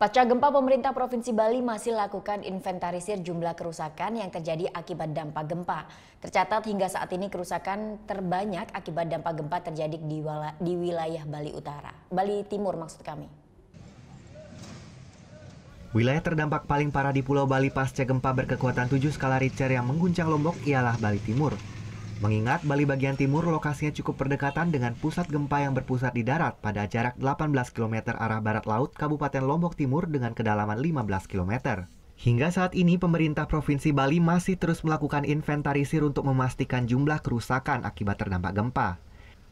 Pasca gempa, pemerintah Provinsi Bali masih lakukan inventarisir jumlah kerusakan yang terjadi akibat dampak gempa. Tercatat hingga saat ini kerusakan terbanyak akibat dampak gempa terjadi di wilayah Bali Timur maksud kami. Wilayah terdampak paling parah di Pulau Bali pasca gempa berkekuatan 7 skala Richter yang mengguncang Lombok ialah Bali Timur. Mengingat Bali bagian timur lokasinya cukup berdekatan dengan pusat gempa yang berpusat di darat pada jarak 18 km arah barat laut Kabupaten Lombok Timur dengan kedalaman 15 km. Hingga saat ini pemerintah Provinsi Bali masih terus melakukan inventarisir untuk memastikan jumlah kerusakan akibat terdampak gempa.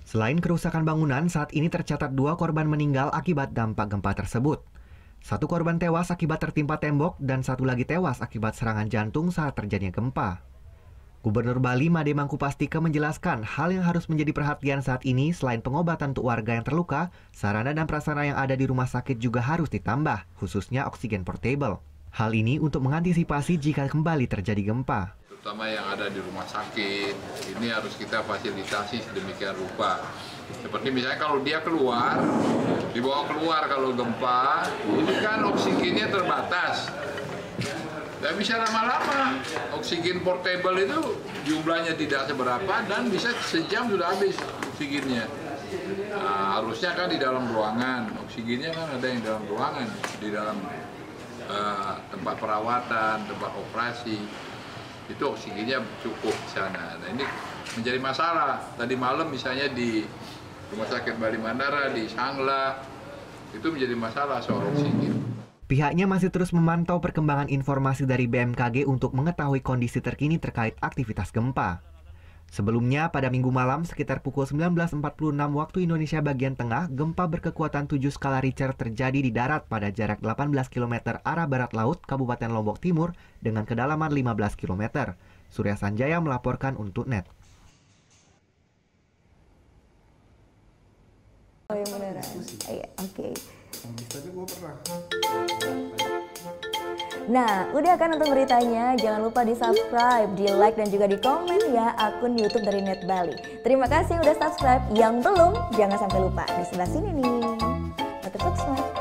Selain kerusakan bangunan, saat ini tercatat 2 korban meninggal akibat dampak gempa tersebut. 1 korban tewas akibat tertimpa tembok dan 1 lagi tewas akibat serangan jantung saat terjadinya gempa. Gubernur Bali Made Mangkupastika menjelaskan hal yang harus menjadi perhatian saat ini selain pengobatan untuk warga yang terluka, sarana dan prasarana yang ada di rumah sakit juga harus ditambah, khususnya oksigen portable. Hal ini untuk mengantisipasi jika kembali terjadi gempa. Terutama yang ada di rumah sakit, ini harus kita fasilitasi sedemikian rupa. Seperti misalnya kalau dia keluar, dibawa keluar kalau gempa, ini kan oksigennya terbatas. Nggak bisa lama-lama, oksigen portable itu jumlahnya tidak seberapa dan bisa sejam sudah habis oksigennya. Nah, harusnya kan di dalam ruangan, oksigennya kan ada yang dalam ruangan, di dalam tempat perawatan, tempat operasi, itu oksigennya cukup di sana. Nah ini menjadi masalah, tadi malam misalnya di Rumah Sakit Bali Mandara, di Sangla, itu menjadi masalah soal oksigen. Pihaknya masih terus memantau perkembangan informasi dari BMKG untuk mengetahui kondisi terkini terkait aktivitas gempa. Sebelumnya, pada Minggu malam sekitar pukul 19.46 waktu Indonesia bagian tengah, gempa berkekuatan 7 skala Richter terjadi di darat pada jarak 18 km arah barat laut Kabupaten Lombok Timur dengan kedalaman 15 km. Surya Sanjaya melaporkan untuk NET. Oh yang beneran? Oke. Nah, udah kan untuk beritanya? Jangan lupa di-subscribe, di-like, dan juga di-komen ya akun YouTube dari Net Bali. Terima kasih udah subscribe. Yang belum, jangan sampai lupa. Di sebelah sini nih. Subscribe.